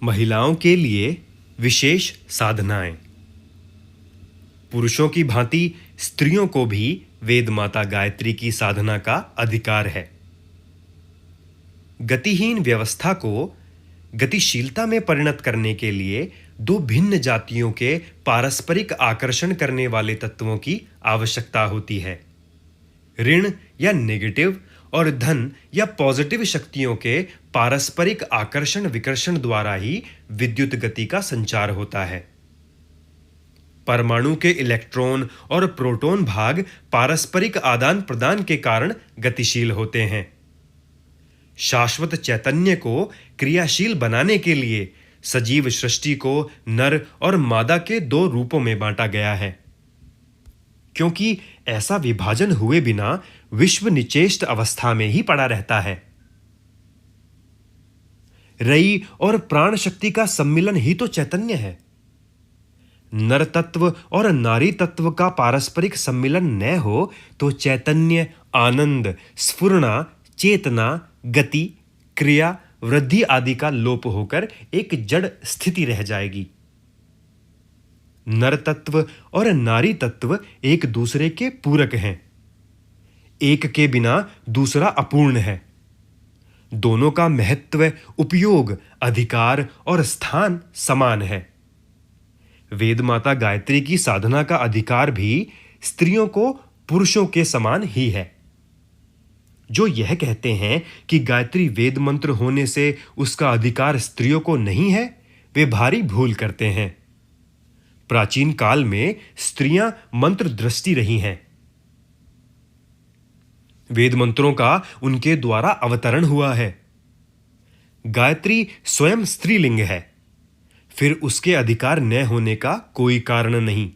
महिलाओं के लिए विशेष साधनाएं। पुरुषों की भांति स्त्रियों को भी वेद माता गायत्री की साधना का अधिकार है। गतिहीन व्यवस्था को गतिशीलता में परिणत करने के लिए दो भिन्न जातियों के पारस्परिक आकर्षण करने वाले तत्वों की आवश्यकता होती है। ऋण या नेगेटिव और धन या पॉजिटिव शक्तियों के पारस्परिक आकर्षण विकर्षण द्वारा ही विद्युत गति का संचार होता है। परमाणु के इलेक्ट्रॉन और प्रोटॉन भाग पारस्परिक आदान प्रदान के कारण गतिशील होते हैं। शाश्वत चैतन्य को क्रियाशील बनाने के लिए सजीव सृष्टि को नर और मादा के दो रूपों में बांटा गया है, क्योंकि ऐसा विभाजन हुए बिना विश्व निचेष्ट अवस्था में ही पड़ा रहता है। रई और प्राण शक्ति का सम्मिलन ही तो चैतन्य है। नर तत्व और नारी तत्व का पारस्परिक सम्मिलन न हो तो चैतन्य, आनंद, स्फुरना, चेतना, गति, क्रिया, वृद्धि आदि का लोप होकर एक जड़ स्थिति रह जाएगी। नर तत्व और नारी तत्व एक दूसरे के पूरक हैं। एक के बिना दूसरा अपूर्ण है। दोनों का महत्व, उपयोग, अधिकार और स्थान समान है। वेद माता गायत्री की साधना का अधिकार भी स्त्रियों को पुरुषों के समान ही है। जो यह कहते हैं कि गायत्री वेद मंत्र होने से उसका अधिकार स्त्रियों को नहीं है, वे भारी भूल करते हैं। प्राचीन काल में स्त्रियां मंत्र दृष्टि रही हैं। वेद मंत्रों का उनके द्वारा अवतरण हुआ है। गायत्री स्वयं स्त्रीलिंग है, फिर उसके अधिकार न होने का कोई कारण नहीं।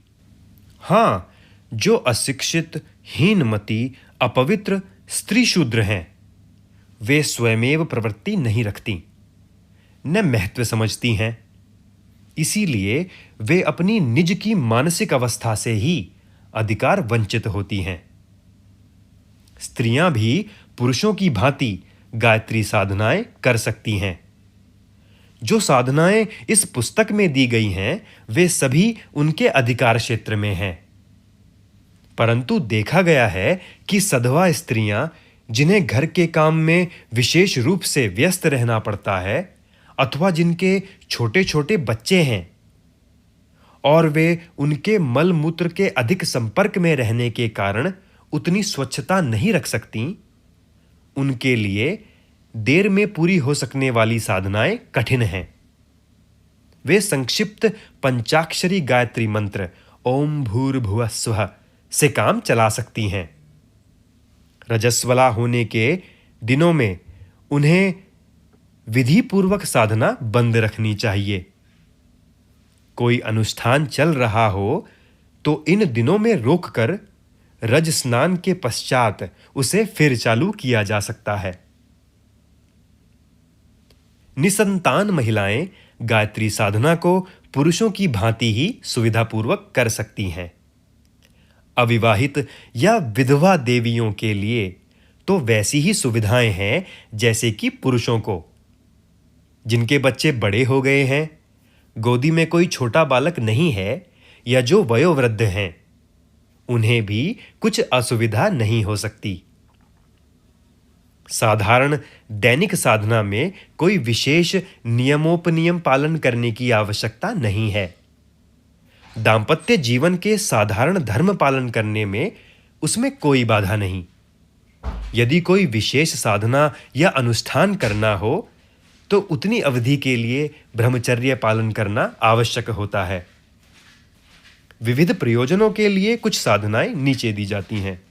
हां, जो अशिक्षित, हीनमती, अपवित्र स्त्री शूद्र हैं, वे स्वयमेव प्रवृत्ति नहीं रखती, न महत्व समझती हैं। इसीलिए वे अपनी निज की मानसिक अवस्था से ही अधिकार वंचित होती हैं। स्त्रियां भी पुरुषों की भांति गायत्री साधनाएं कर सकती हैं। जो साधनाएं इस पुस्तक में दी गई हैं, वे सभी उनके अधिकार क्षेत्र में हैं। परंतु देखा गया है कि सधवा स्त्रियां, जिन्हें घर के काम में विशेष रूप से व्यस्त रहना पड़ता है, अथवा जिनके छोटे-छोटे बच्चे हैं और वे उनके मल मूत्र के अधिक संपर्क में रहने के कारण उतनी स्वच्छता नहीं रख सकती, उनके लिए देर में पूरी हो सकने वाली साधनाएं कठिन हैं। वे संक्षिप्त पंचाक्षरी गायत्री मंत्र ओम भूर्भुवः स्वः से काम चला सकती हैं। रजस्वला होने के दिनों में उन्हें विधि पूर्वक साधना बंद रखनी चाहिए। कोई अनुष्ठान चल रहा हो तो इन दिनों में रोककर रज स्नान के पश्चात उसे फिर चालू किया जा सकता है। निसंतान महिलाएं गायत्री साधना को पुरुषों की भांति ही सुविधापूर्वक कर सकती हैं। अविवाहित या विधवा देवियों के लिए तो वैसी ही सुविधाएं हैं जैसे कि पुरुषों को। जिनके बच्चे बड़े हो गए हैं, गोदी में कोई छोटा बालक नहीं है या जो वयोवृद्ध हैं, उन्हें भी कुछ असुविधा नहीं हो सकती। साधारण दैनिक साधना में कोई विशेष नियमोपनियम पालन करने की आवश्यकता नहीं है। दांपत्य जीवन के साधारण धर्म पालन करने में उसमें कोई बाधा नहीं। यदि कोई विशेष साधना या अनुष्ठान करना हो तो उतनी अवधि के लिए ब्रह्मचर्य पालन करना आवश्यक होता है। विविध प्रयोजनों के लिए कुछ साधनाएं नीचे दी जाती हैं।